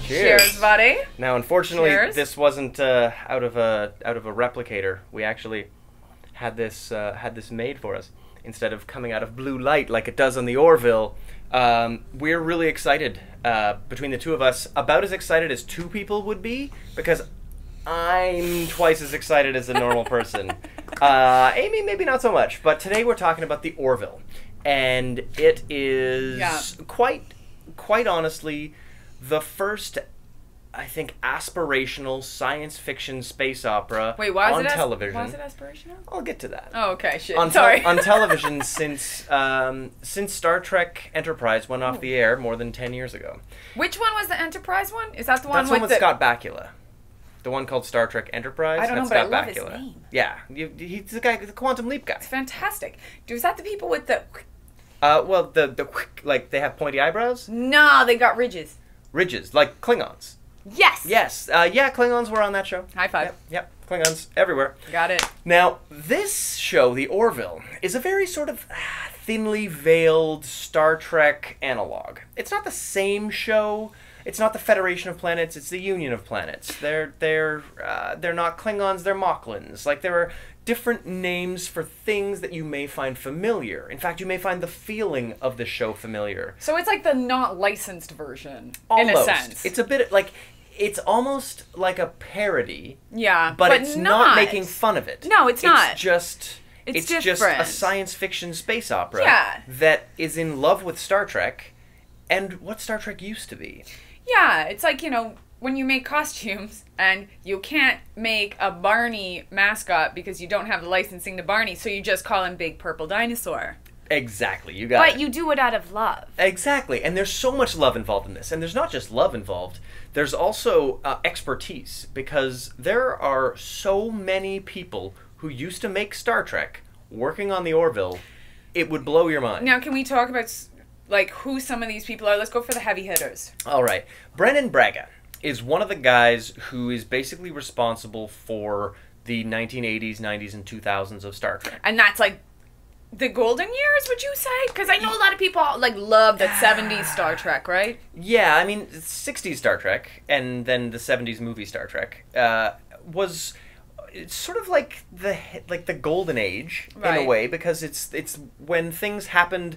Cheers, buddy. Now, unfortunately, Cheers. this wasn't out of a replicator. We actually had this made for us instead of coming out of blue light like it does on the Orville. We're really excited between the two of us, about as excited as two people would be, because I'm twice as excited as a normal person. Amy, maybe not so much, but today we're talking about the Orville, and it is quite honestly the first, I think, aspirational science fiction space opera on television. Why is it aspirational? I'll get to that. Oh, okay, shit. On Sorry. on television since Star Trek Enterprise went off the air more than 10 years ago. Which one was the Enterprise one? Is that the one That's with one with Scott Bakula. The one called Star Trek Enterprise. I don't know, that's but I Scott love Bakula. his name. Yeah, he's the guy, the quantum leap guy. It's fantastic. Is that the people with the... Well, the like they have pointy eyebrows. No, they got ridges. Ridges, like Klingons. Yes. Yes. Yeah, Klingons were on that show. High five. Yep. Klingons everywhere. Got it. Now, this show, the Orville, is a very sort of thinly veiled Star Trek analog. It's not the same show. It's not the Federation of Planets. It's the Union of Planets. They're not Klingons. They're Mocklins. Like, there are different names for things that you may find familiar. In fact, you may find the feeling of the show familiar. So it's like the not licensed version, Almost. in a sense. It's a bit like, it's almost like a parody. Yeah, but it's not making fun of it. No, it's not. It's just different. a science fiction space opera Yeah. that is in love with Star Trek and what Star Trek used to be. Yeah, it's like, you know, when you make costumes and you can't make a Barney mascot because you don't have the licensing to Barney, so you just call him Big Purple Dinosaur. Exactly, you got it. But you do it out of love. Exactly, and there's so much love involved in this. And there's not just love involved, there's also expertise, because there are so many people who used to make Star Trek working on the Orville, it would blow your mind. Now, can we talk about, like, who some of these people are? Let's go for the heavy hitters. All right. Brennan Braga is one of the guys who is basically responsible for the 1980s, 90s, and 2000s of Star Trek. And that's, like, the golden years, would you say? Because I know a lot of people, like, love that 70s Star Trek, right? Yeah, I mean, 60s Star Trek, and then the 70s movie Star Trek, was sort of like the golden age, in a way, because it's when things happened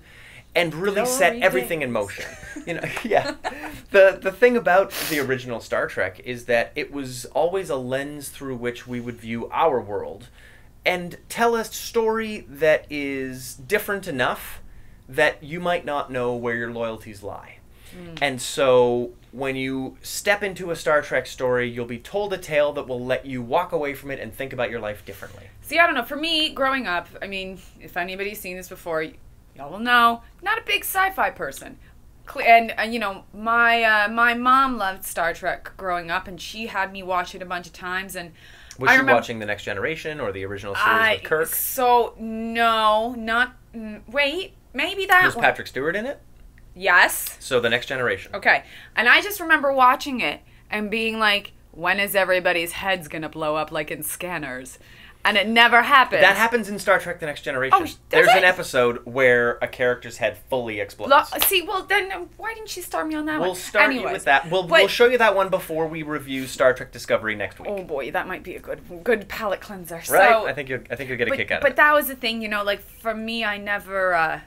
and really set everything in motion. You know, yeah. The thing about the original Star Trek is that it was always a lens through which we would view our world and tell a story that is different enough that you might not know where your loyalties lie. And so when you step into a Star Trek story, you'll be told a tale that will let you walk away from it and think about your life differently. See, I don't know. For me, growing up, I mean, if anybody's seen this before, y'all will know, not a big sci-fi person. And, you know, my mom loved Star Trek growing up, and she had me watch it a bunch of times. And was she watching The Next Generation or the original series with Kirk? So, no, not... Wait, maybe that Was Patrick Stewart in it? Yes. So The Next Generation. Okay. And I just remember watching it and being like, when is everybody's heads going to blow up like in Scanners? And it never happened. That happens in Star Trek The Next Generation. Oh, there's an episode where a character's head fully explodes. See, well, then why didn't you start me on that one? We'll start you with that. We'll show you that one before we review Star Trek Discovery next week. Oh boy, that might be a good palate cleanser. Right? So, I think you'll get a kick out of it. But that was the thing, you know, like for me, I never...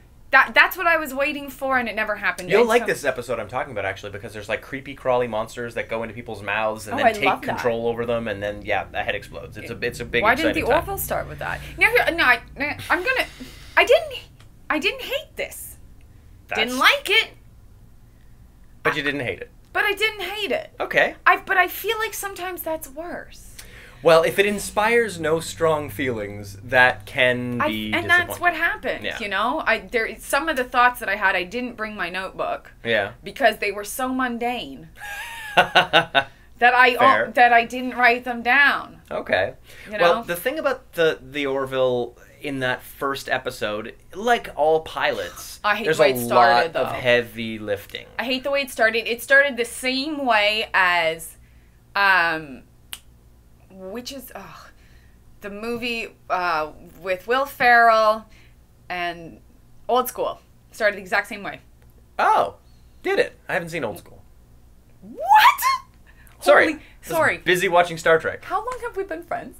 That's what I was waiting for, and it never happened. You'll like this episode I'm talking about, actually, because there's like creepy, crawly monsters that go into people's mouths and then take control over them, and then a head explodes. It's a big. Why didn't the Orville start with that? I didn't hate this. Didn't like it. But you didn't hate it. But I didn't hate it. Okay. But I feel like sometimes that's worse. Well, if it inspires no strong feelings, that can be and that's what happened, you know? Some of the thoughts that I had, I didn't bring my notebook. Yeah. Because they were so mundane that I didn't write them down. Okay. You know? Well, the thing about the Orville in that first episode, like all pilots, there's a lot of heavy lifting. I hate the way it started. It started the same way as which is the movie with Will Ferrell and Old School. Started the exact same way. Oh, did it? I haven't seen Old School. What? Sorry. Sorry. Busy watching Star Trek. How long have we been friends?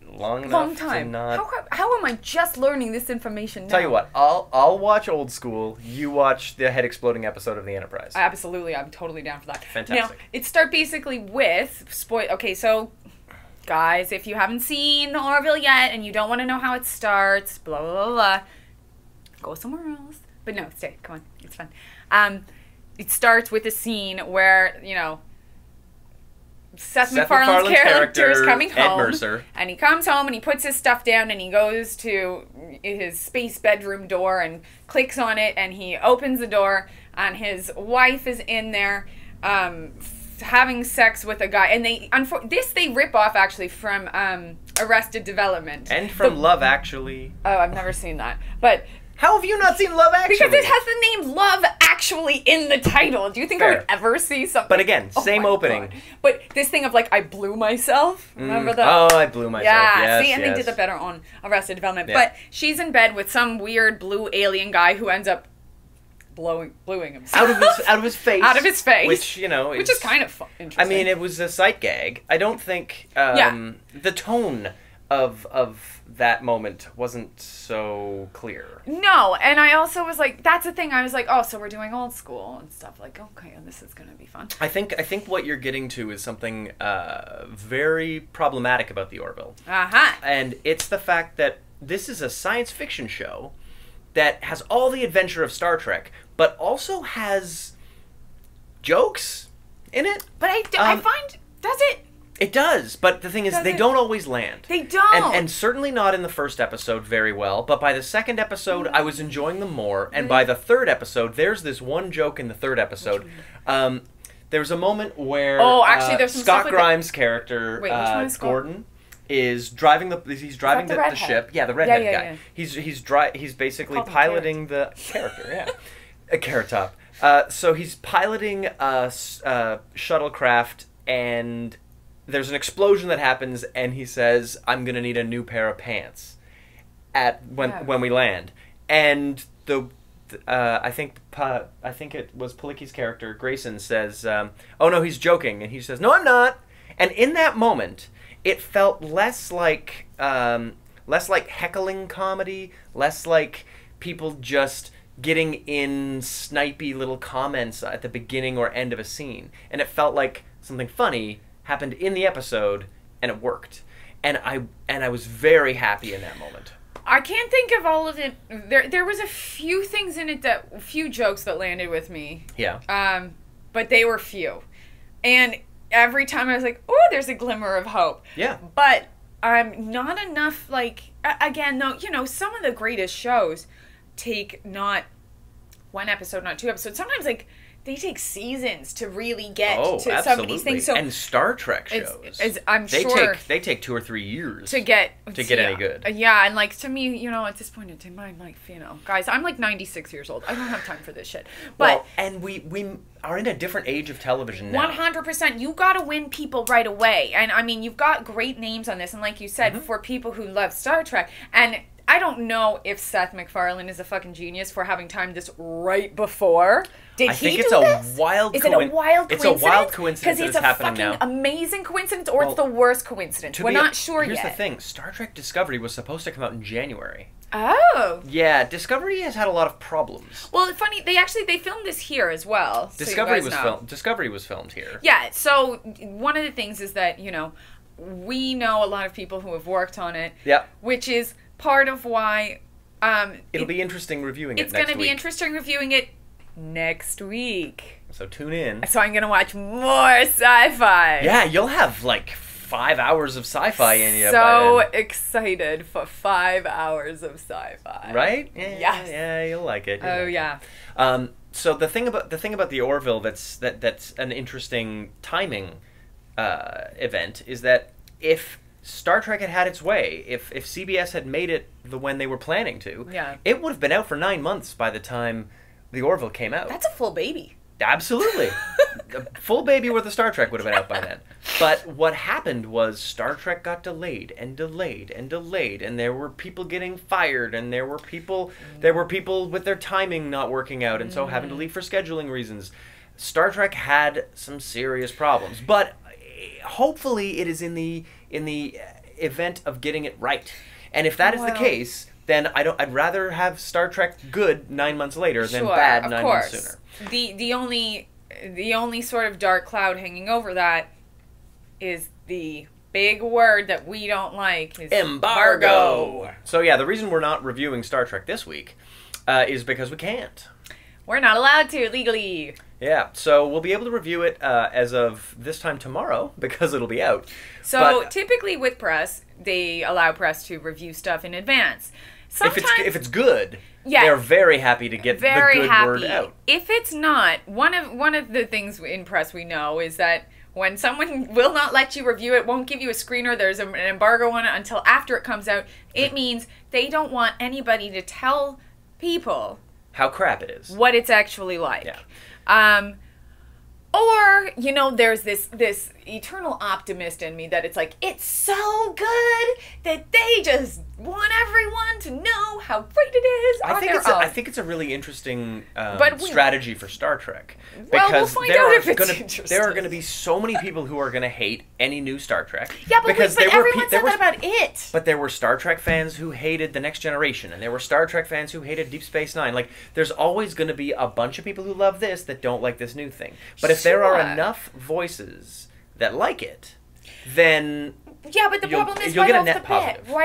Long enough Long time. to not... How am I just learning this information now? Tell you what, I'll watch Old School. You watch the head-exploding episode of the Enterprise. Absolutely, I'm totally down for that. Fantastic. Now, it starts basically with... Okay, so... Guys, if you haven't seen the Orville yet and you don't want to know how it starts, blah, blah, blah, blah, go somewhere else. But no, stay. Come on. It's fun. It starts with a scene where, you know, Seth MacFarlane's character is coming home. Ed Mercer. And he comes home and he puts his stuff down and he goes to his space bedroom door and clicks on it and he opens the door and his wife is in there having sex with a guy. And they rip off actually from Arrested Development. And from Love Actually. Oh, I've never seen that. But... How have you not seen Love Actually? Because it has the name Love Actually in the title. Do you think I would ever see something? But again, same opening. God. But this thing of like, I blew myself. Remember that? Oh, I blew myself. Yeah, yes, see, and yes. they did that better on Arrested Development. Yeah. But she's in bed with some weird blue alien guy who ends up blowing himself. Out of his face. Out of his face. Which, you know, which is kind of interesting. I mean, it was a sight gag. I don't think the tone of that moment wasn't so clear. No, and I also was like, that's the thing. I was like, oh, so we're doing Old School and stuff. Like, okay, this is gonna be fun. I think what you're getting to is something very problematic about the Orville. And it's the fact that this is a science fiction show that has all the adventure of Star Trek, but also has jokes in it. But I find, does it? It does, but the thing is, they don't always land. They don't. And certainly not in the first episode very well, but by the second episode, I was enjoying them more, and by the third episode, there's this one joke in the third episode. There's a moment where there's some Scott stuff Grimes' character, Gordon, is driving the ship. Yeah, the redhead guy. Yeah. He's basically piloting the character, a Carrot Top. So he's piloting a shuttlecraft, and there's an explosion that happens, and he says, "I'm gonna need a new pair of pants." When we land, and I think it was Palicki's character Grayson says, "Oh no, he's joking," and he says, "No, I'm not." And in that moment, it felt less like heckling comedy, less like people just getting in snipey little comments at the beginning or end of a scene, and it felt like something funny happened in the episode, and it worked. And I was very happy in that moment. I can't think of all of it. There was a few things in it a few jokes that landed with me. Yeah. But they were few. And every time I was like, oh, there's a glimmer of hope. Yeah. But not enough, like, again, though, you know, some of the greatest shows take not one episode, not two episodes. Sometimes, like, they take seasons to really get to some of these things. So and Star Trek shows, they take 2 or 3 years to get any good. Yeah, and like to me, you know, at this point in time, I'm like, you know, guys, I'm like 96 years old. I don't have time for this shit. But and we are in a different age of television now. 100%. You got to win people right away, and I mean, you've got great names on this, and like you said, for people who love Star Trek and. I don't know if Seth MacFarlane is a fucking genius for having timed this right before. I think it's a wild coincidence. Is it a wild coincidence? It's a wild coincidence that it's happening now. Because it's a fucking amazing coincidence, or it's the worst coincidence. We're not sure yet. Here's the thing. Star Trek Discovery was supposed to come out in January. Oh. Yeah, Discovery has had a lot of problems. Well, it's funny. They filmed this here as well. Discovery was filmed here. Yeah, so one of the things is that, you know, we know a lot of people who have worked on it. Yeah. Which is part of why it'll be interesting reviewing it next week. It's going to be interesting reviewing it next week. So tune in. So I'm going to watch more sci-fi. Yeah, you'll have like 5 hours of sci-fi in you. So excited for 5 hours of sci-fi. Right? Yes. Yeah, you'll like it. Yeah. So the thing about the Orville that's an interesting timing event is that if Star Trek had its way, if CBS had made it when they were planning to, it would have been out for 9 months by the time the Orville came out. That's a full baby. Absolutely. A full baby worth of Star Trek would have been out by then. But what happened was Star Trek got delayed and delayed and delayed, and there were people getting fired, and there were people with their timing not working out, and so having to leave for scheduling reasons. Star Trek had some serious problems, but hopefully it is in the event of getting it right. And if that is the case, then I'd rather have Star Trek good 9 months later than bad 9 months sooner. The only sort of dark cloud hanging over that is the big word that we don't like is embargo. So yeah, the reason we're not reviewing Star Trek this week is because we can't. We're not allowed to legally. Yeah, so we'll be able to review it as of this time tomorrow because it'll be out. So typically with press, they allow press to review stuff in advance. Sometimes, if it's good, they're very happy to get the good word out. If it's not, one of the things in press we know is that when someone will not let you review it, won't give you a screener, there's an embargo on it until after it comes out, it means they don't want anybody to tell people how crap it is, what it's actually like. Yeah. Or, you know, there's this eternal optimist in me that it's like, it's so good that they just want everyone to know how great it is on their own. I think it's a really interesting strategy for Star Trek. Well, we'll find out if it's interesting. There are going to be so many people who are going to hate any new Star Trek. Yeah, but everyone said that about it. But there were Star Trek fans who hated The Next Generation, and there were Star Trek fans who hated Deep Space Nine. Like, there's always going to be a bunch of people who love this that don't like this new thing. But if there are enough voices that like it, then yeah, but the problem is right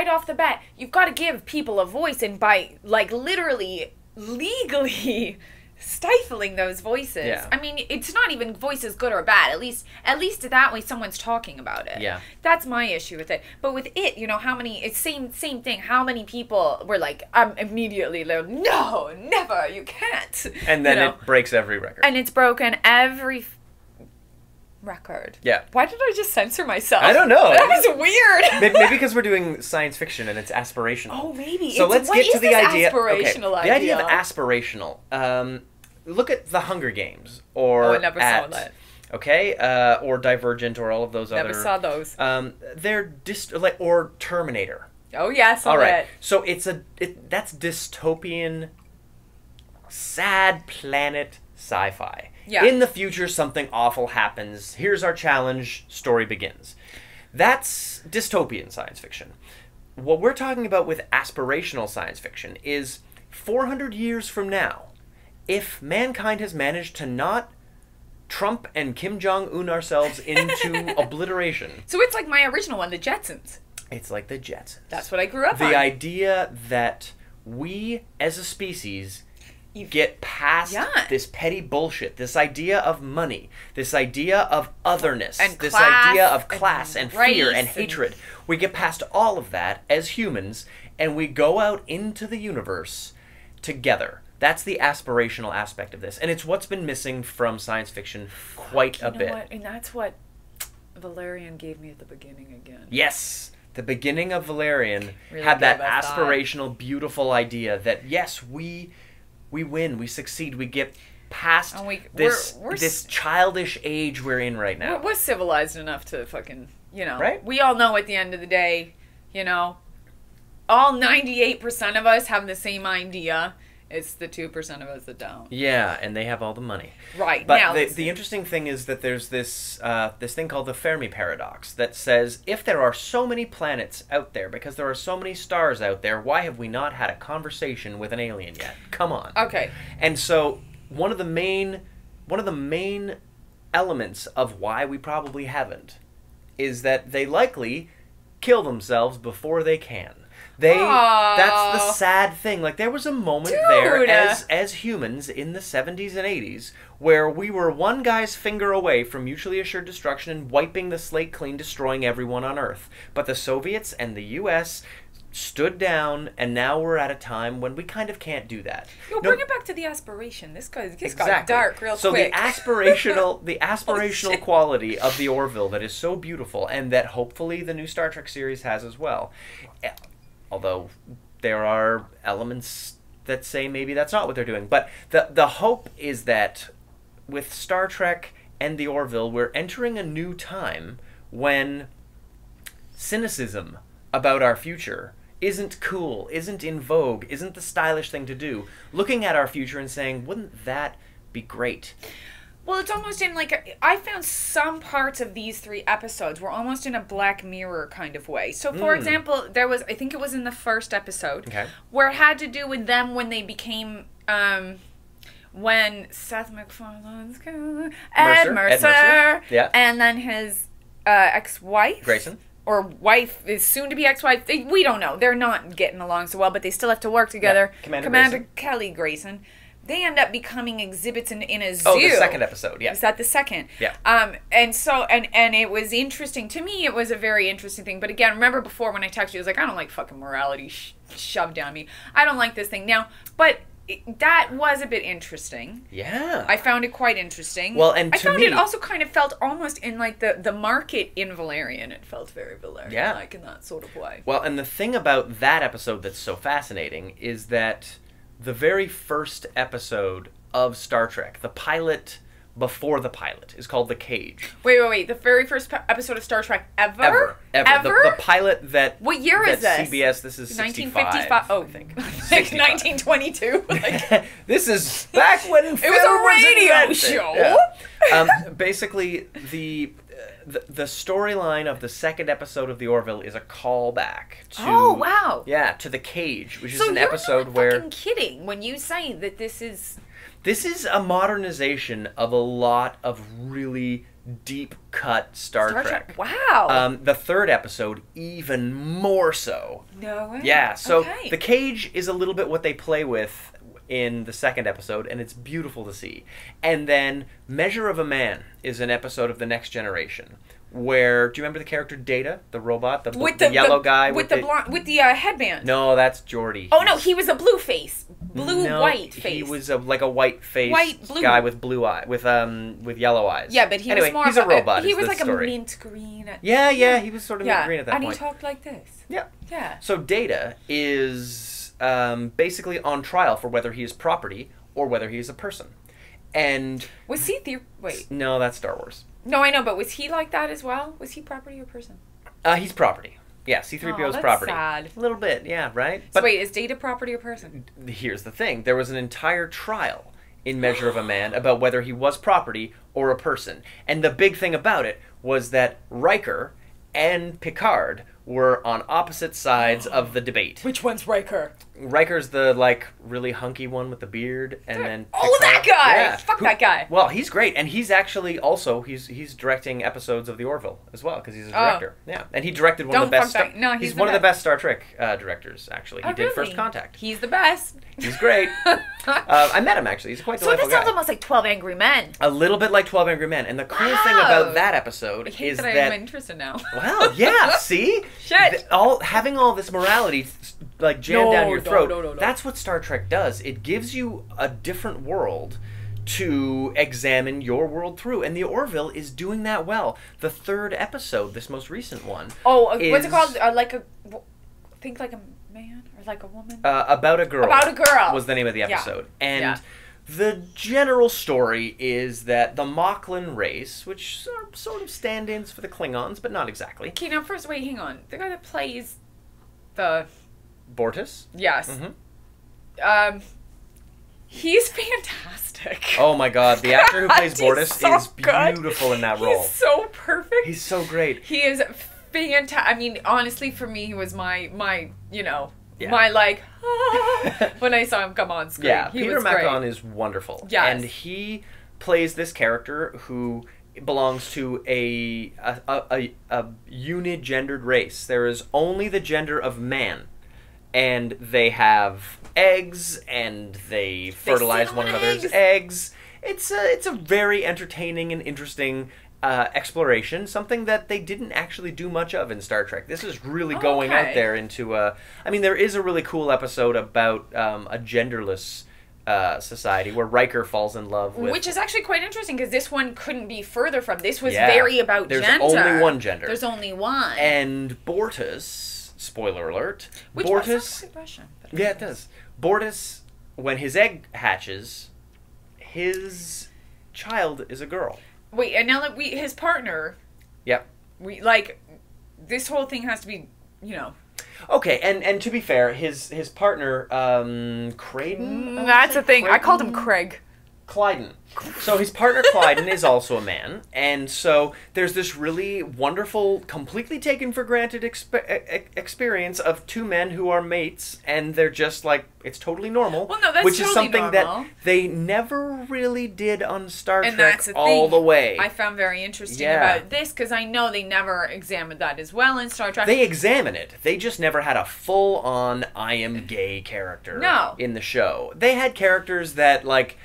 off the bat, you've got to give people a voice, and by like literally legally stifling those voices. Yeah. I mean, it's not even voices good or bad. At least that way someone's talking about it. Yeah. That's my issue with it. But with it, you know, it's same thing. How many people were like, immediately like, no, never, you can't. And then it breaks every record. And it's broken every record. Yeah. Why did I just censor myself? I don't know. That was weird. Maybe because we're doing science fiction and it's aspirational. Oh, maybe. So let's get to the idea. Aspirational idea. The idea of aspirational. Look at the Hunger Games, or I never saw that. Okay, or Divergent, or all of those never saw those. They're or Terminator. Oh yes, all right. So that's dystopian, sad planet sci-fi. Yeah. In the future, something awful happens. Here's our challenge. Story begins. That's dystopian science fiction. What we're talking about with aspirational science fiction is 400 years from now, if mankind has managed to not Trump and Kim Jong-un ourselves into obliteration. So it's like my original one, the Jetsons. It's like the Jetsons. That's what I grew up on. The idea that we, as a species, get past this petty bullshit, this idea of money, this idea of otherness, and this class, idea of class and fear and race hatred. We get past all of that as humans, and we go out into the universe together. That's the aspirational aspect of this. And it's what's been missing from science fiction quite a bit. What? And that's what Valerian gave me at the beginning again. Yes. The beginning of Valerian really had that aspirational, beautiful idea that, yes, we win, we succeed, we get past this childish age we're in right now. We're civilized enough to fucking, you know. Right? We all know at the end of the day, you know, all 98% of us have the same idea. It's the 2% of us that don't. Yeah, and they have all the money. Right. But now, the interesting thing is that there's this thing called the Fermi paradox that says, if there are so many planets out there, because there are so many stars out there, why have we not had a conversation with an alien yet? Come on. Okay. And so one of the main elements of why we probably haven't is that they likely kill themselves before they can. That's the sad thing. Like, there was a moment there as humans in the 70s and 80s where we were one guy's finger away from mutually assured destruction and wiping the slate clean, destroying everyone on Earth. But the Soviets and the U.S. stood down, and now we're at a time when we kind of can't do that. Bring it back to the aspiration. This got dark real quick. So the aspirational quality of the Orville that is so beautiful, and that hopefully the new Star Trek series has as well. Although there are elements that say maybe that's not what they're doing. But the hope is that with Star Trek and the Orville, we're entering a new time when cynicism about our future isn't cool, isn't in vogue, isn't the stylish thing to do. Looking at our future and saying, wouldn't that be great? Well, it's almost in like I found some parts of these 3 episodes were almost in a Black Mirror kind of way. So, for example, there was, I think it was in the first episode, where it had to do with them when they became, when Seth MacFarlane's Ed Mercer, and then his ex-wife, Grayson. Or wife is soon to be ex-wife. We don't know. They're not getting along so well, but they still have to work together. Yeah. Commander Kelly Grayson. They end up becoming exhibits in a zoo. Oh, the second episode, yeah. Is that the second? Yeah. And so, and it was interesting. To me, it was a very interesting thing. But again, remember before when I texted you, I was like, I don't like fucking morality shoved down me. I don't like this thing. Now, but that was a bit interesting. Yeah. I found it quite interesting. Well, and I found it also kind of felt almost in like the market in Valerian. It felt very Valerian, yeah. like in that sort of way. Well, and the thing about that episode that's so fascinating is that the very first episode of Star Trek, the pilot before the pilot, is called The Cage. Wait. The very first episode of Star Trek ever? The pilot that... What year is this? CBS, this is 1955. Oh, I think. Like 1922. Like, this is back when it was a radio show. Yeah. Basically, the storyline of the second episode of the Orville is a callback to... Oh, wow. Yeah, to The Cage, which is so an episode where... you're not fucking kidding when you say that this is... This is a modernization of a lot of really deep-cut Star Trek. Wow. The third episode, even more so. No way. Yeah, so okay. The Cage is a little bit what they play with in the second episode, and it's beautiful to see. And then Measure of a Man is an episode of The Next Generation, where, do you remember the character Data, the robot, the yellow guy with the headband? No, that's Geordi. Oh no, he was a blue face, white face. He was like a white face blue guy with blue eye, with yellow eyes. Yeah, but he was more he's a robot. He was like a mint green. Yeah, he was sort of mint green at that point. And he talked like this. Yeah. So Data is basically on trial for whether he is property or whether he is a person. And was he wait? No, that's Star Wars. No, I know, but was he like that as well? Was he property or person? He's property. Yeah, C-3PO is property. Sad. A little bit, yeah, right? So wait, is Data property or person? Here's the thing. There was an entire trial in Measure of a Man about whether he was property or a person. And the big thing about it was that Riker and Picard were on opposite sides of the debate. Which one's Riker? Riker's the, like, really hunky one with the beard, and then Picard, oh, that guy! Yeah. Fuck that guy! Well, he's great, and he's actually also, he's directing episodes of the Orville as well, because he's a director. Yeah, and he directed one of the best... he's one of the best Star Trek directors, actually. He did First Contact. He's the best. He's great. I met him, actually. He's quite a delightful guy. So this sounds almost like 12 Angry Men. A little bit like 12 Angry Men, and the cool thing about that episode is that... I'm interested now. Well, yeah, see? Shit! Having all this morality, like, jammed down your throat, no. that's what Star Trek does. It gives you a different world to examine your world through, and the Orville is doing that well. The third episode, this most recent one, what's it called? Think like a man or like a woman? About a Girl. About a Girl was the name of the episode, and the general story is that the Moclan race, which are sort of stand-ins for the Klingons, but not exactly. Okay, now first, wait, hang on. The guy that plays the... Bortus? Yes. Mm-hmm. He's fantastic. Oh my god, the actor who plays Bortus is beautiful good. In that role. He's so perfect. He's so great. He is fantastic. I mean, honestly, for me, he was my when I saw him come on screen. Yeah, Peter Macon is wonderful. Yes. And he plays this character who belongs to a unigendered race. There is only the gender of man. And they have eggs, and they fertilize one another's eggs. It's a very entertaining and interesting exploration, something that they didn't actually do much of in Star Trek. This is really going out there into I mean, there is a really cool episode about a genderless society where Riker falls in love with... Which is actually quite interesting, because this one couldn't be further from... This was very about There's gender. There's only one gender. There's only one. And Bortus... Spoiler alert. Which Bortus... Russian. Yeah, it does. Bortus, when his egg hatches, his child is a girl. Wait, and now that his partner... Yep. This whole thing has to be, Okay, and to be fair, his partner, Creighton? That's the thing. I called him Craig. Clyden. So his partner Clyden is also a man, and so there's this really wonderful, completely taken for granted experience of two men who are mates, and they're just like, it's totally normal. Well, no, that's which totally is something normal. that they never really did on Star And Trek that's the all thing the way. I found very interesting Yeah. about this, because I know they never examined that as well in Star Trek. They examine it. They just never had a full-on I am gay character No. in the show. They had characters that, like,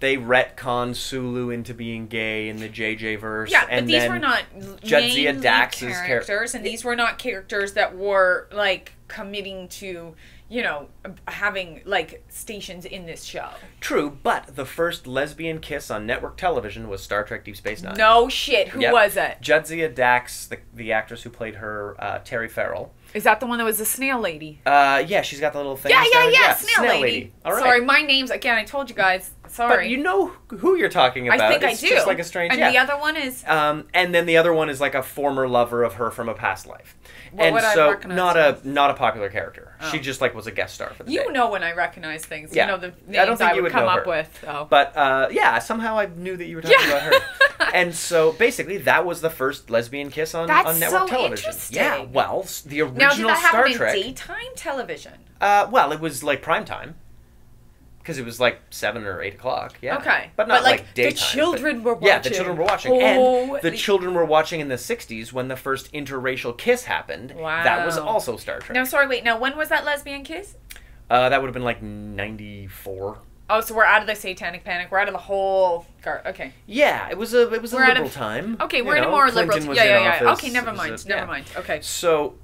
they retconned Sulu into being gay in the JJ verse. Yeah, and but these then were not Jadzia main Dax's characters, and these were not characters that were, like, committing to, you know, having, like, stations in this show. True, but the first lesbian kiss on network television was Star Trek Deep Space Nine. No shit. Who was it? Jadzia Dax, the actress who played her, Terry Farrell. Is that the one that was the snail lady? Yeah, she's got the little thing. Yeah, snail lady. All right. Sorry, my name's, again, I told you guys. Sorry. But you know who you're talking about. I think it's I do. Just like a strange. And yeah. the other one is. And then the other one is like a former lover of her from a past life. What would I so recognize not a popular character. Oh. She just like was a guest star for the day. You know when I recognize things. Yeah. You know the names I don't think you would would come know up her. with. Oh. But yeah, somehow I knew that you were talking about her. And so basically, that was the first lesbian kiss on network so television. Interesting. Yeah, well, the original Now, did that Star happen Trek. in daytime television? Well, it was like prime time. Because it was like 7 or 8 o'clock, yeah. Okay. But not like daytime. The children were watching. Yeah, the children were watching. Oh, and the children were watching in the 60s when the first interracial kiss happened. Wow. That was also Star Trek. No, sorry, wait. Now, when was that lesbian kiss? That would have been like 94. Oh, so we're out of the satanic panic. We're out of the whole... Okay. Yeah, it was a liberal time. Okay, we're in a more Clinton liberal... was Yeah. in office. Okay, never mind. Okay. So,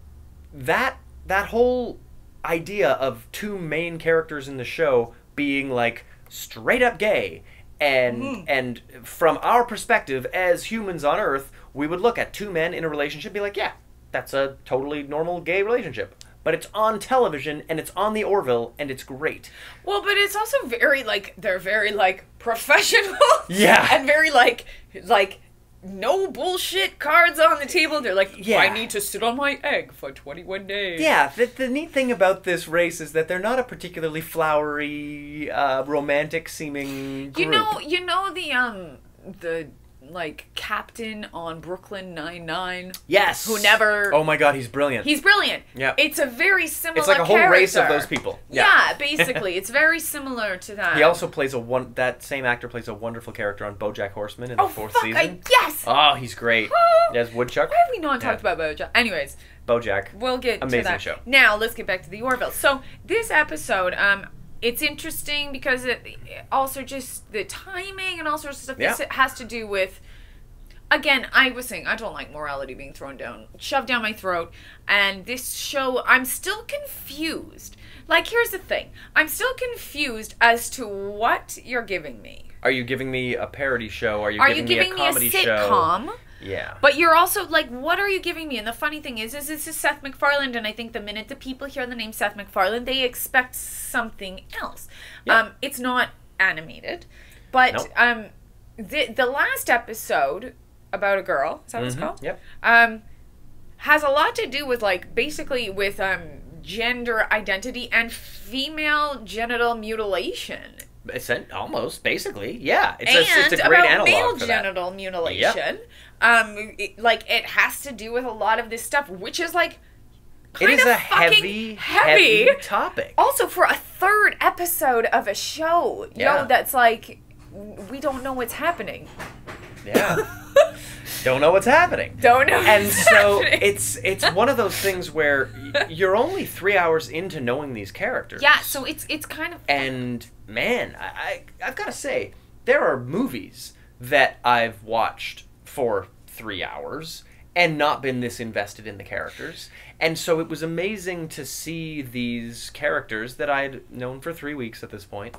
that whole idea of two main characters in the show being like straight up gay, and from our perspective as humans on Earth, we would look at two men in a relationship and be like, yeah, that's a totally normal gay relationship. But it's on television, and it's on the Orville, and it's great. Well, but it's also very, like, they're very, like, professional. Yeah. And very, like, no bullshit cards on the table. They're like, Yeah. I need to sit on my egg for 21 days. Yeah, the neat thing about this race is that they're not a particularly flowery, romantic-seeming group. You know the like captain on Brooklyn Nine-Nine. Yes. Who never. Oh my God, he's brilliant. He's brilliant. Yeah. It's a very similar. It's like a whole character. race of those people. Yeah, basically, it's very similar to that. He also plays that same actor plays a wonderful character on BoJack Horseman in the fourth season. Yes. Oh, he's great. Yes, Woodchuck. Why have we not talked about BoJack? Anyways. BoJack. We'll get Amazing to that. show. Now, let's get back to the Orville. So, this episode, it's interesting because it also just the timing and all sorts of stuff. Yeah. This has to do with, again, I was saying, I don't like morality being shoved down my throat. And this show, I'm still confused. Like, here's the thing. I'm still confused as to what you're giving me. Are you giving me a parody show? Are you giving me a comedy me a sitcom? show? Yeah. But you're also, like, what are you giving me? And the funny thing is this is Seth MacFarlane, and I think the minute the people hear the name Seth MacFarlane, they expect something else. Yep. It's not animated. But Nope. The last episode about a girl, is that what it's called? Yep. Has a lot to do with, like, basically with gender identity and female genital mutilation. Almost, basically, yeah. It's a great about analog male for that. genital mutilation. Yep. It has to do with a lot of this stuff, which is like It is a heavy topic. Also, for a third episode of a show, you know, that's like we don't know what's happening. Yeah. Don't know what's happening. Don't know. And what's so happening. it's one of those things where you're only 3 hours into knowing these characters. Yeah, so it's kind of. And man, I've got to say, there are movies that I've watched for 3 hours and not been this invested in the characters. And so it was amazing to see these characters that I'd known for 3 weeks at this point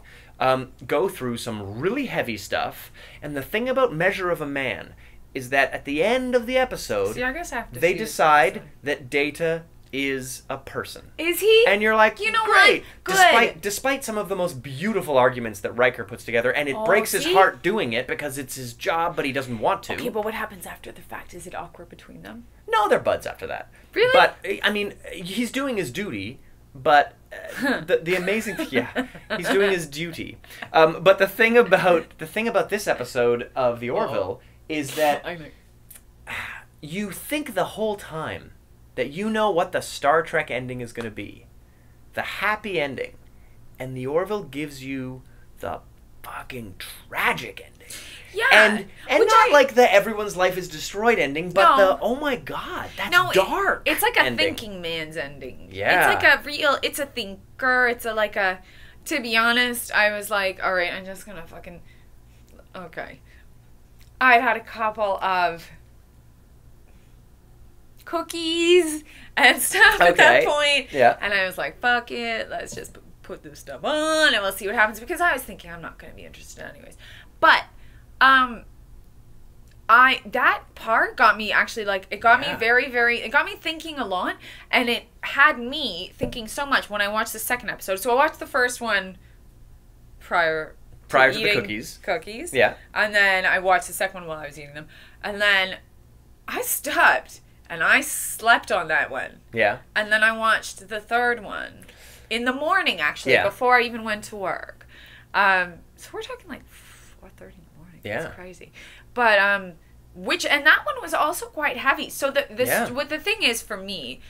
go through some really heavy stuff. And the thing about Measure of a Man is that at the end of the episode, See, I guess I have to they see this decide episode. that Data is a person. Is he? And you're like, You know great. what? Good. Despite some of the most beautiful arguments that Riker puts together, and it Oh, breaks his see? heart doing it because it's his job, but he doesn't want to. Okay, but what happens after the fact? Is it awkward between them? No, they're buds after that. Really? But, I mean, he's doing his duty, but the amazing, yeah, he's doing his duty. But the thing about this episode of the Orville is that you think the whole time that you know what the Star Trek ending is going to be, the happy ending, and the Orville gives you the fucking tragic ending. Yeah, and not like the everyone's life is destroyed ending, but the oh my god, that's dark. It's like a ending. Thinking Man's ending. Yeah, it's like it's a thinker. It's like a. To be honest, I was like, all right, I'm just gonna fucking. Okay, I'd had a couple of cookies and stuff at that point. Yeah, and I was like, fuck it, let's just put this stuff on and we'll see what happens, because I was thinking I'm not gonna be interested anyways, but. That part got me actually, like, it got me it got me thinking a lot, and it had me thinking so much when I watched the second episode. So I watched the first one prior to the cookies. Yeah. And then I watched the second one while I was eating them. And then I stopped and I slept on that one. Yeah. And then I watched the third one in the morning, actually, before I even went to work. So we're talking like 4:30 in the morning. Yeah. It's crazy. But, and that one was also quite heavy. So what the thing is for me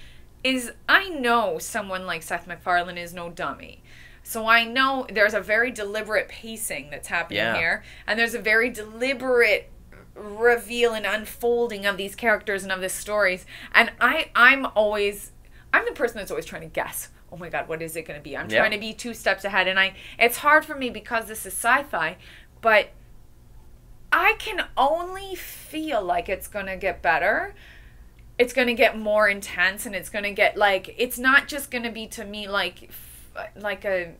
is I know someone like Seth MacFarlane is no dummy. So I know there's a very deliberate pacing that's happening here. And there's a very deliberate reveal and unfolding of these characters and of these stories. And I'm the person that's always trying to guess. Oh my God, what is it going to be? I'm trying to be 2 steps ahead. And it's hard for me because this is sci-fi, but I can only feel like it's going to get better. It's going to get more intense, and it's going to get, like, it's not just going to be to me like a...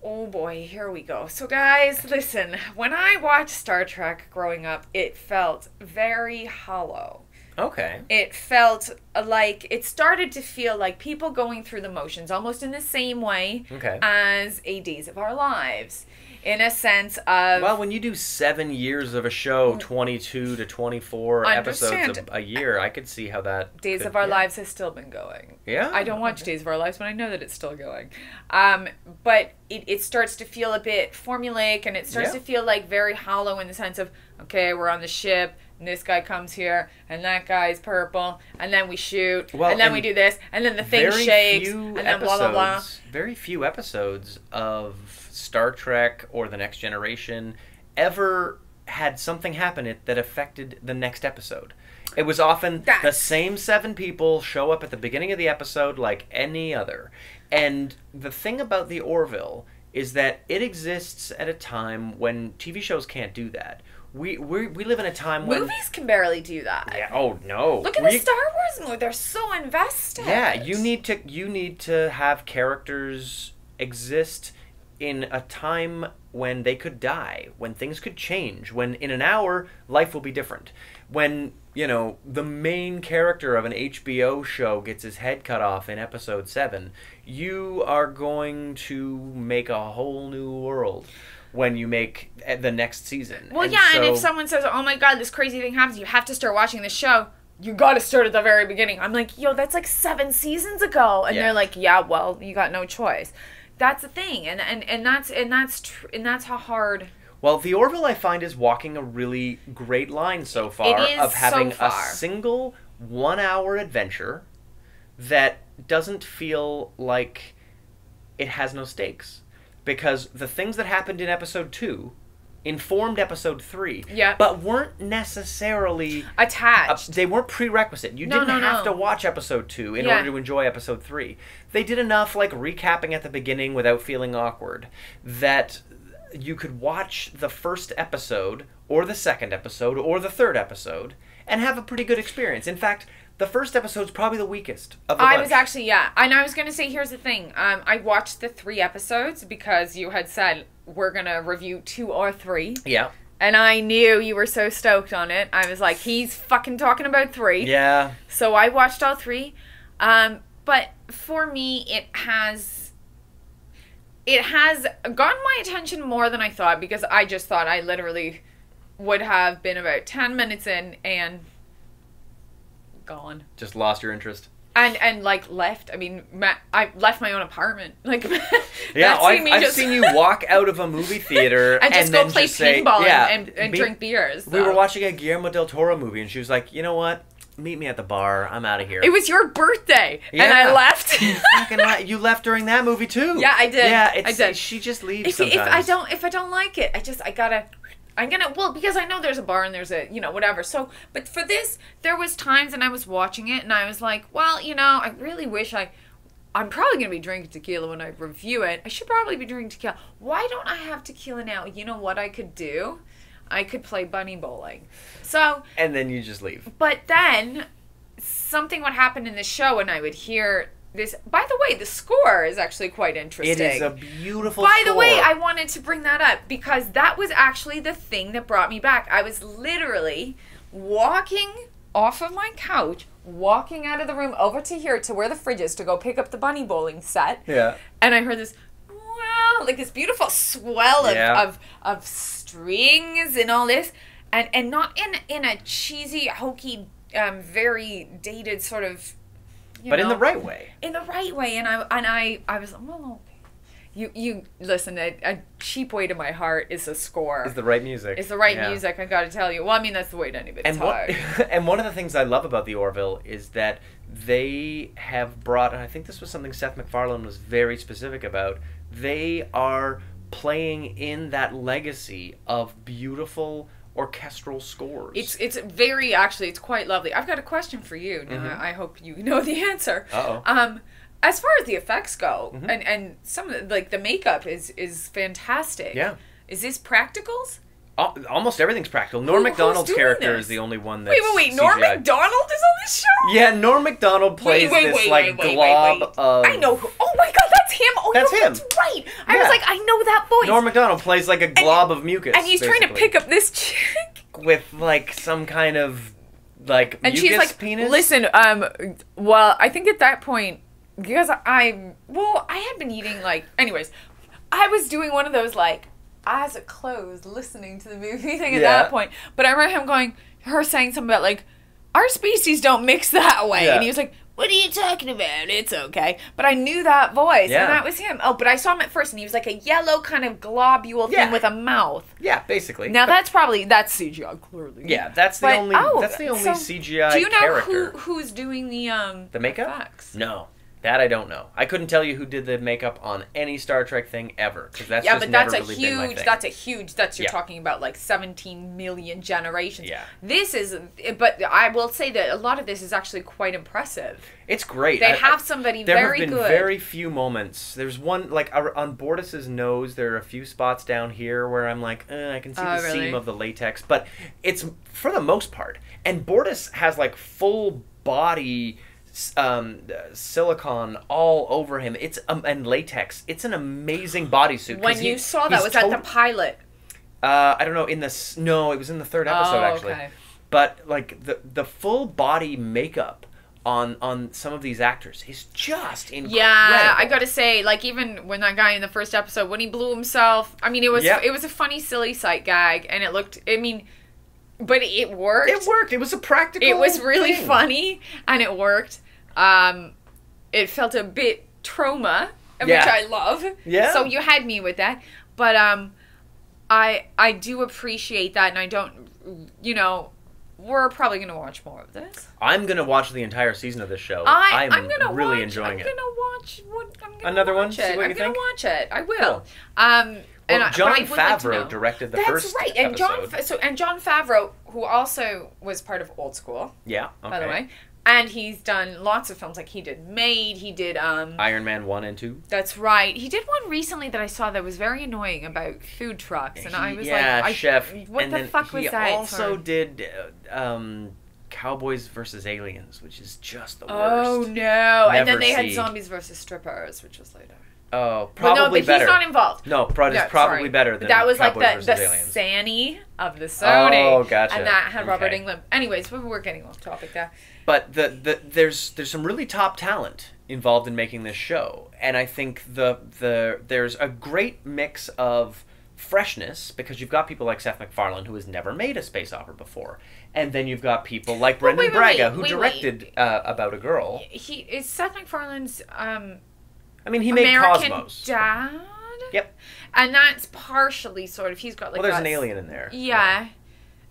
Oh boy, here we go. So guys, listen, when I watched Star Trek growing up, it felt very hollow. Okay. It felt like, it started to feel like people going through the motions, almost in the same way as A Days of Our Lives. In a sense of... Well, when you do 7 years of a show, 22 to 24 episodes a year, I could see how that... Days of Our Lives has still been going. Yeah? I don't watch Days of Our Lives, but I know that it's still going. But it starts to feel a bit formulaic, and it starts to feel like very hollow in the sense of, okay, we're on the ship, and this guy comes here, and that guy's purple, and then we shoot, and then we do this, and then the thing shakes, and then blah, blah, blah. Very few episodes of Star Trek or The Next Generation ever had something happen that affected the next episode. It was often the same 7 people show up at the beginning of the episode like any other. And the thing about the Orville is that it exists at a time when TV shows can't do that. We live in a time when... Movies can barely do that. Yeah, oh no. Look at the Star Wars movie. They're so invested. Yeah, you need to have characters exist in a time when they could die, when things could change, when in an hour life will be different. When, the main character of an HBO show gets his head cut off in episode 7, you are going to make a whole new world when you make the next season. Well, and if someone says, oh my God, this crazy thing happens, you have to start watching this show, you got to start at the very beginning. I'm like, yo, that's like 7 seasons ago. And they're like, yeah, well, you got no choice. That's the thing, and that's how hard. Well, the Orville, I find, is walking a really great line so far of having a single 1-hour adventure that doesn't feel like it has no stakes, because the things that happened in episode 2 informed episode 3, but weren't necessarily attached. They weren't prerequisite. You didn't have to watch episode 2 in order to enjoy episode 3. They did enough, like, recapping at the beginning without feeling awkward, that you could watch the first episode, or the second episode, or the third episode, and have a pretty good experience. In fact, the first episode's probably the weakest of the bunch. I was actually, and I was going to say, here's the thing. I watched the 3 episodes because you had said we're going to review 2 or 3. Yeah. And I knew you were so stoked on it. I was like, he's fucking talking about 3. Yeah. So I watched all 3. But for me, it has gotten my attention more than I thought, because I just thought I literally would have been about 10 minutes in and gone. Just lost your interest. And like left. I mean, I left my own apartment. Like, yeah, I've seen you walk out of a movie theater and just go play paintball and drink beers. We were watching a Guillermo del Toro movie, and she was like, "You know what? Meet me at the bar. I'm out of here." It was your birthday, and I left. You left during that movie too. Yeah, I did. Yeah, I did. She just leaves sometimes. If I don't like it, because I know there's a bar and there's a, whatever. So, but for this, there was times and I was watching it and I was like, well, I really wish I'm probably going to be drinking tequila when I review it. I should probably be drinking tequila. Why don't I have tequila now? You know what I could do? I could play bunny bowling. So. And then you just leave. But then something would happen in the show and I would hear this. By the way, the score is actually quite interesting. It is a beautiful score. By the way, I wanted to bring that up because that was actually the thing that brought me back. I was literally walking off of my couch, walking out of the room over to here to where the fridge is to go pick up the bunny bowling set. Yeah. And I heard this, like this beautiful swell of strings and all this. And not in a cheesy, hokey, very dated sort of... But in the right way. In the right way, and I was like, well, okay. You listen. A cheap way to my heart is a score. Is the right music. It's the right music. I got to tell you. Well, I mean that's the way to anybody's heart. And one of the things I love about the Orville is that they have brought, and I think this was something Seth MacFarlane was very specific about. They are playing in that legacy of beautiful orchestral scores. It's very, actually, it's quite lovely. I've got a question for you. Now, I hope you know the answer. Uh-oh. As far as the effects go, and some of the makeup is fantastic. Yeah. Is this practicals? Almost everything's practical. Norm Macdonald's character is the only one that's Wait. Norm Macdonald is on this show? Yeah, Norm Macdonald plays this glob of... I know who... Oh my god, that's him! Oh, that's him. That's right! I was like, I know that voice. Norm Macdonald plays like a glob of mucus, and he's trying to pick up this chick. With some kind of, and mucus she's like, penis? Listen, well, I think at that point, because I had been eating, anyways, I was doing one of those, eyes are closed, listening to the movie thing at that point. But I remember her saying something about, our species don't mix that way. Yeah. And he was like, what are you talking about? It's okay. But I knew that voice, and that was him. Oh, but I saw him at first, and he was like a yellow kind of globule thing with a mouth. Yeah, basically. Now, that's CGI, clearly. Yeah, that's the only CGI character. Do you know who's doing the makeup? Effects? No. That I don't know. I couldn't tell you who did the makeup on any Star Trek thing ever, because that's just never really been my thing. You're talking about 17 million generations. Yeah. But I will say that a lot of this is actually quite impressive. It's great. They have somebody very good. There have been very few moments. There's one, on Bortus's nose, there are a few spots down here where I'm like, I can see the seam of the latex, but it's for the most part. And Bortus has full body silicone all over him. It's and latex. It's an amazing bodysuit. When you saw that, was that the pilot? I don't know. No, it was in the third episode actually. Okay. But the full body makeup on some of these actors is just incredible. Yeah, I gotta say, even when that guy in the first episode, when he blew himself, I mean, it was a funny, silly sight gag, and it looked. I mean. But it worked. It worked. It was a practical It was really funny, and it worked. It felt a bit trauma, which I love. Yeah. So you had me with that. But I do appreciate that, and I don't, we're probably going to watch more of this. I'm going to watch the entire season of this show. I'm really enjoying it. I'm going to watch another one? Watch See what I'm you think? going to watch it. I will. Cool. Well, Jon Favreau directed the first episode. And Jon Favreau, who also was part of Old School. Yeah, okay. By the way. And he's done lots of films. He did Maid. He did... Iron Man 1 and 2. That's right. He did one recently that I saw that was very annoying about food trucks. And I was Chef. What the fuck was that? He also did... Cowboys versus Aliens, which is just the worst. Oh, no. And then they had Zombies versus Strippers, which was later. Oh, probably better. But he's not involved. No, probably better than that was Cowboys the Aliens. Sanny of the Sony. Oh, gotcha. And that had Robert Englund. Anyways, we're getting off topic there. But there's some really top talent involved in making this show, and I think there's a great mix of freshness because you've got people like Seth MacFarlane who has never made a space opera before, and then you've got people like Brendan Braga who directed About a Girl. He is Seth MacFarlane's. I mean, he made American Cosmos. Dad. Yep. And that's partially sort of he's got like. Well, there's an alien in there. Yeah.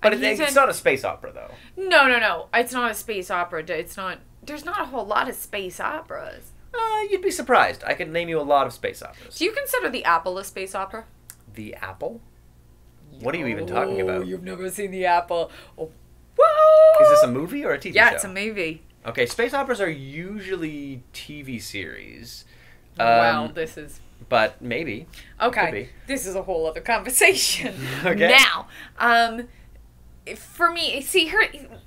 But it's not a space opera though. No. It's not a space opera. It's not. There's not a whole lot of space operas. You'd be surprised. I could name you a lot of space operas. Do you consider The Apple a space opera? The Apple? What are you even talking about? You've never seen The Apple. Oh, whoa! Is this a movie or a TV show? Yeah, it's a movie. Okay, space operas are usually TV series. Wow, this is... But maybe. Okay, this is a whole other conversation. Okay. Now, for me, see,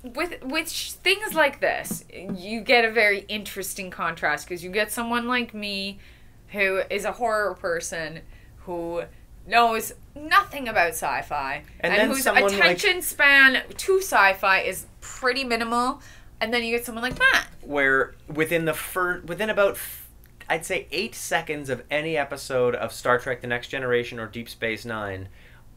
with things like this, you get a very interesting contrast because you get someone like me who is a horror person who knows nothing about sci-fi and whose attention span to sci-fi is pretty minimal, and then you get someone like Matt, where within about I'd say 8 seconds of any episode of Star Trek: The Next Generation or Deep Space Nine,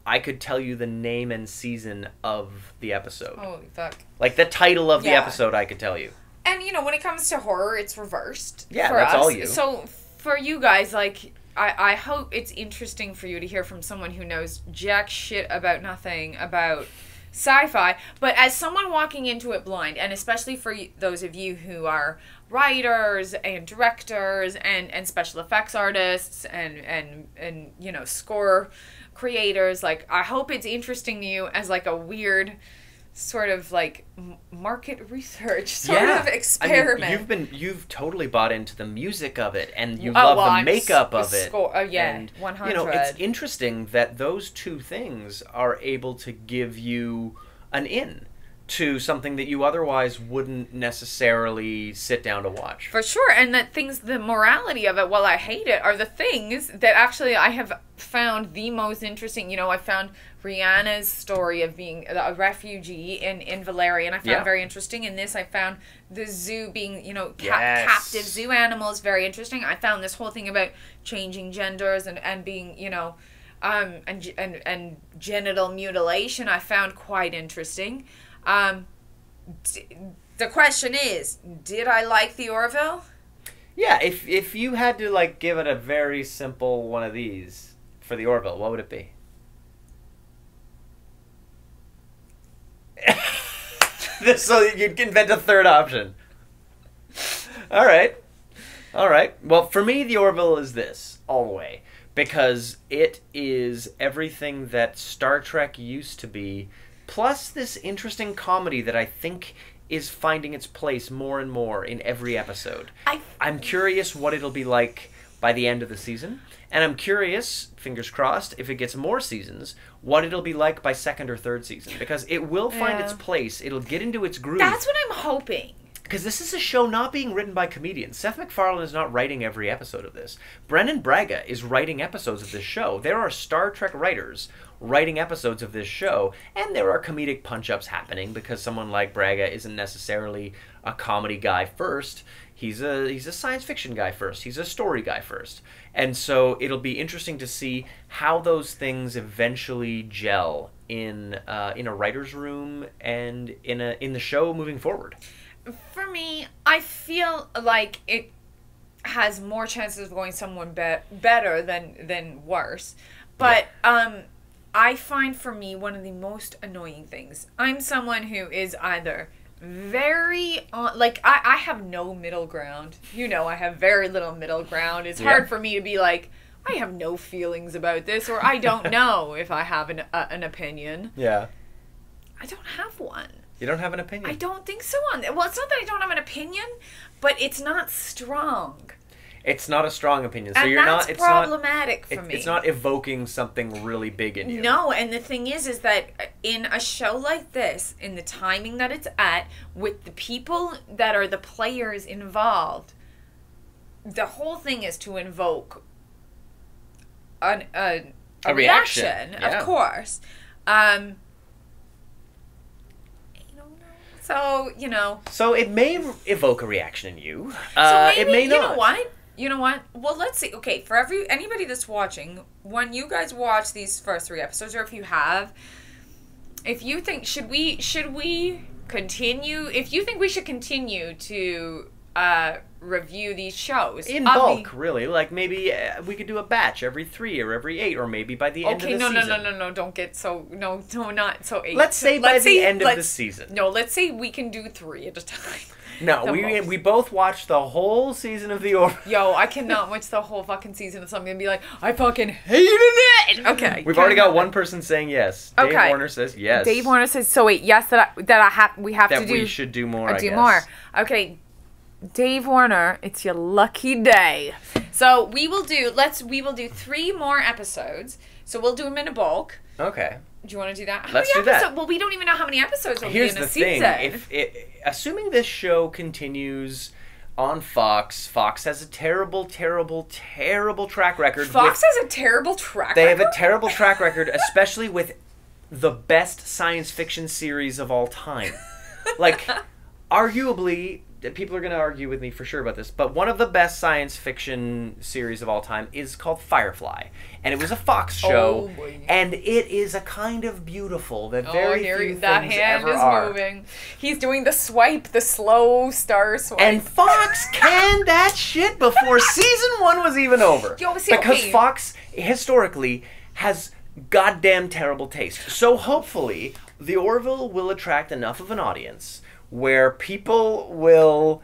I could tell you the name and season of the episode. Holy fuck! Like the title of the episode, I could tell you. And when it comes to horror, it's reversed. Yeah, for that's us. all you. So for you guys, like. I hope it's interesting for you to hear from someone who knows jack shit about nothing about sci-fi, but as someone walking into it blind, and especially for those of you who are writers and directors and special effects artists and score creators, like I hope it's interesting to you as like a weird sort of like market research sort of experiment. I mean, you've totally bought into the music of it, and you love the makeup of it. And 100. It's interesting that those two things are able to give you an in to something that you otherwise wouldn't necessarily sit down to watch. For sure, and that the morality of it, while I hate it, are the things that actually I have found the most interesting. I found Rihanna's story of being a refugee in Valeria, and I found very interesting. In this, I found the zoo being, captive zoo animals very interesting. I found this whole thing about changing genders and being, and genital mutilation I found quite interesting. The question is, did I like the Orville? Yeah, if you had to like give it a very simple one of these for the Orville, what would it be? So you'd invent a third option. All right. Well, for me, the Orville is this all the way because it is everything that Star Trek used to be, plus this interesting comedy that I think is finding its place more and more in every episode. I'm curious what it'll be like by the end of the season, and I'm curious, fingers crossed, if it gets more seasons, what it'll be like by second or third season, because it will find its place. It'll get into its groove. That's what I'm hoping. Because this is a show not being written by comedians. Seth MacFarlane is not writing every episode of this. Brendan Braga is writing episodes of this show. There are Star Trek writers writing episodes of this show, and there are comedic punch-ups happening because someone like Braga isn't necessarily a comedy guy first. He's a science fiction guy first. He's a story guy first. And so it'll be interesting to see how those things eventually gel in a writer's room and in the show moving forward. For me, I feel like it has more chances of going someone better than worse. But I find for me one of the most annoying things. I'm someone who is either very I have no middle ground. I have very little middle ground. It's hard for me to be like, I have no feelings about this, or I don't know if I have an opinion. Yeah. I don't have one. You don't have an opinion? I don't think so. Well, it's not that I don't have an opinion, but it's not strong. It's not a strong opinion. So and you're that's not. It's problematic for me. It's not evoking something really big in you. No, and the thing is that in a show like this, in the timing that it's at, with the people that are the players involved, the whole thing is to invoke a reaction, of course. So, So it may evoke a reaction in you. So maybe, it may not. You know what? You know what? Well, let's see. Okay, for anybody that's watching, when you guys watch these first 3 episodes, or if you have, if you think should we continue? If you think we should continue to review these shows in bulk, really, like maybe we could do a batch every 3 or every 8, or maybe by the end of the season. No, don't get so no, not so 8. Let's say by the end of the season. No, let's say we can do 3 at a time. No, we both watched the whole season of The Orville. Yo, I cannot watch the whole fucking season of something and be like, I fucking hated it. Okay, we've already got one person saying yes. Dave Warner says yes. Dave Warner says so. Wait, yes, we should do more. Do more. Okay, Dave Warner, it's your lucky day. So we will do 3 more episodes. So we'll do them in a bulk. Okay. Do you want to do that? Let's do that. Well, we don't even know how many episodes will be in a season. Here's the thing. Assuming this show continues on Fox has a terrible, terrible, terrible track record. Fox has a terrible track record? They have a terrible track record, especially with the best science fiction series of all time. Like, arguably, people are going to argue with me for sure about this, but one of the best science fiction series of all time is called Firefly. And it was a Fox show, and it is a kind of beautiful that very few things that hand ever is are. Moving. He's doing the slow star swipe. And Fox canned that shit before season 1 was even over. Because Fox, historically, has goddamn terrible taste. So hopefully, The Orville will attract enough of an audience where people will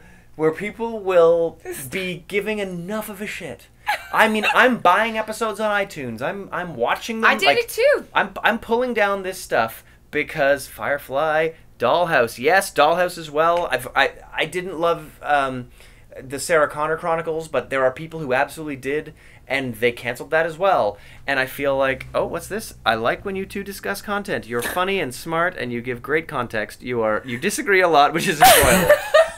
be giving enough of a shit. I mean, I'm buying episodes on iTunes. I'm watching them. I did it too. I'm pulling down this stuff because Firefly, Dollhouse, yes, Dollhouse as well. I didn't love the Sarah Connor Chronicles, but there are people who absolutely did, and they canceled that as well. And I feel like, oh, what's this? I like when you two discuss content. You're funny and smart, and you give great context. You disagree a lot, which is enjoyable.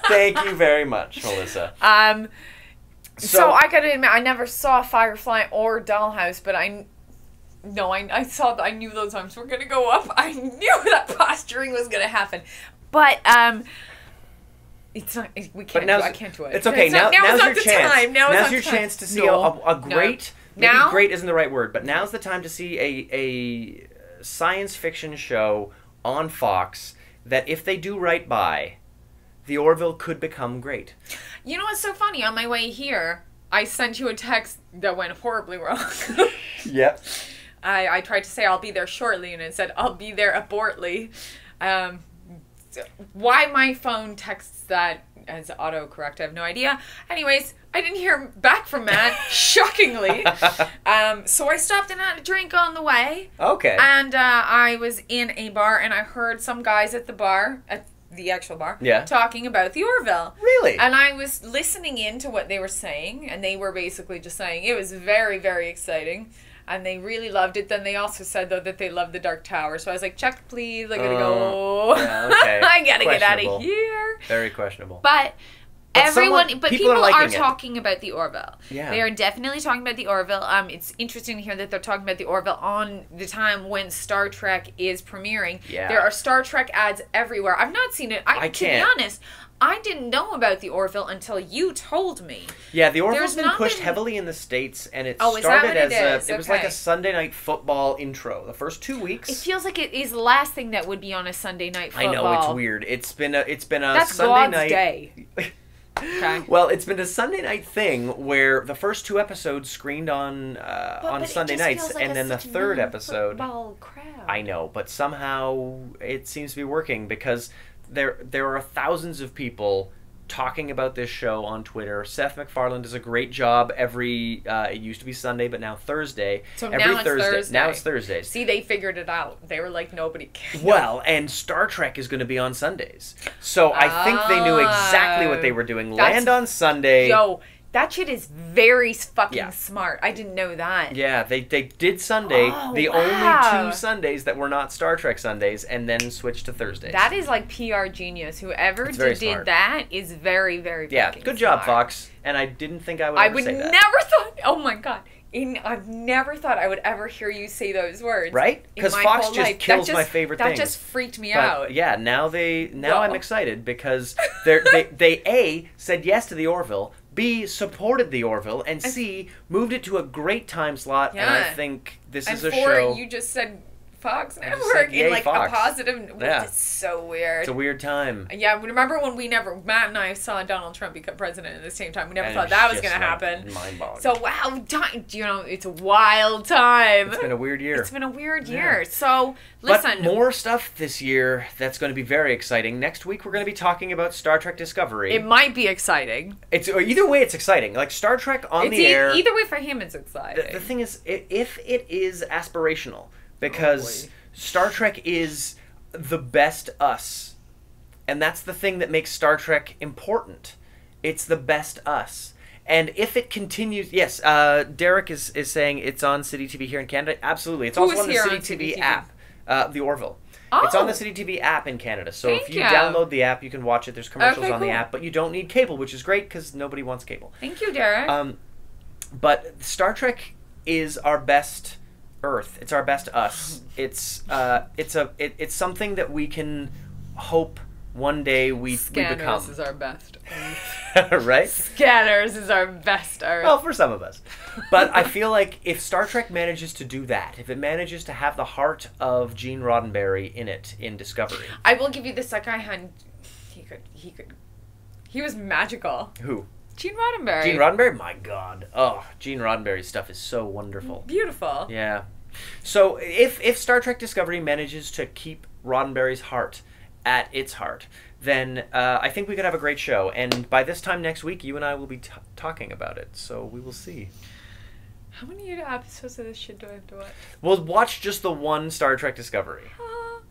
Thank you very much, Melissa. So I gotta admit, I never saw Firefly or Dollhouse, but I knew those arms were gonna go up. I knew that posturing was gonna happen, but it's not. We can't. I can't do it. It's okay. Now's your chance. Now's your chance to see a great. Maybe great isn't the right word, but now's the time to see a science fiction show on Fox that, if they do right by, The Orville could become great. You know what's so funny? On my way here, I sent you a text that went horribly wrong. Yep. I tried to say I'll be there shortly, and it said I'll be there abortly. Why my phone texts that as autocorrect, I have no idea. Anyways, I didn't hear back from Matt, shockingly. So I stopped and had a drink on the way. Okay. And I was in a bar, and I heard some guys at the bar, at the actual bar, talking about the Orville. Really? And I was listening in to what they were saying, and they were basically just saying it was very, very exciting. And they really loved it. Then they also said, though, that they loved the Dark Tower. So I was like, check, please. I gotta go. Yeah, okay. I gotta get out of here. Very questionable. But people are talking about the Orville. Yeah. They are definitely talking about the Orville. It's interesting to hear that they're talking about the Orville on the time when Star Trek is premiering. Yeah. There are Star Trek ads everywhere. I've not seen it. To be honest, I didn't know about the Orville until you told me. Yeah, the Orville's been pushed heavily in the States, and it started as it was like a Sunday night football intro. The first 2 weeks. It feels like it is the last thing that would be on a Sunday night football. I know, it's weird. It's been a That's Sunday God's night day. Okay. Well, it's been a Sunday night thing where the first 2 episodes screened on Sunday nights, and then the third episode. Crowd. I know, but somehow it seems to be working because there are thousands of people talking about this show on Twitter. Seth MacFarlane does a great job every. It used to be Sunday, but now Thursday. So every now it's Thursday. Now it's Thursdays. See, they figured it out. They were like, nobody cares. Well, and Star Trek is going to be on Sundays, so I think they knew exactly what they were doing. Land on Sunday. Yo, that shit is very fucking smart. I didn't know that. Yeah, they did Sunday, only 2 Sundays that were not Star Trek Sundays, and then switched to Thursdays. That is like PR genius. Whoever did that is very, very fucking good job, smart. Fox. And I didn't think I would ever say that. Never thought, oh my God. I've never thought I would ever hear you say those words. Right? Because Fox just kills my favorite things. That just freaked me out. Yeah, now I'm excited because they said yes to the Orville, B, supported the Orville, and C, moved it to a great time slot. And I think this is a show. You just said Fox Network in like Fox. a positive. Yeah. It's so weird. It's a weird time. Yeah, remember when Matt and I saw Donald Trump become president at the same time? We never thought that was going to happen. Mind-boggling. So wow, it's a wild time. It's been a weird year. It's been a weird year. So listen, but more stuff this year that's going to be very exciting. Next week we're going to be talking about Star Trek Discovery. It might be exciting. It's either way, it's exciting. Like Star Trek on the air. Either way for him, it's exciting. The thing is, if it is aspirational. Because Star Trek is the best us. And that's the thing that makes Star Trek important. It's the best us. And if it continues... Yes, Derek is saying it's on City TV here in Canada. Absolutely. It's also on the City TV app. The Orville. Oh. It's on the City TV app in Canada. So if you download the app, you can watch it. There's commercials on the app. But you don't need cable, which is great because nobody wants cable. Thank you, Derek. But Star Trek is our best... Earth. It's our best us. It's something that we can hope one day we become. Scanners is our best. Right? Scanners is our best Earth. Well, for some of us. But I feel like if Star Trek manages to do that, if it manages to have the heart of Gene Roddenberry in it in Discovery. I will give you this. That guy had he was magical. Who? Gene Roddenberry. Gene Roddenberry? My God. Oh, Gene Roddenberry's stuff is so wonderful. Beautiful. Yeah. So if Star Trek Discovery manages to keep Roddenberry's heart at its heart, then I think we could have a great show. And by this time next week, you and I will be talking about it. So we will see. How many episodes of this shit do I have to watch? We'll watch just the one Star Trek Discovery.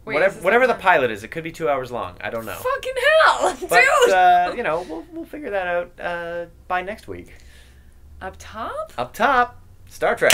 Wait, whatever the pilot is, it could be 2 hours long. I don't know. Fucking hell, dude! But, we'll figure that out by next week. Up top? Up top, Star Trek.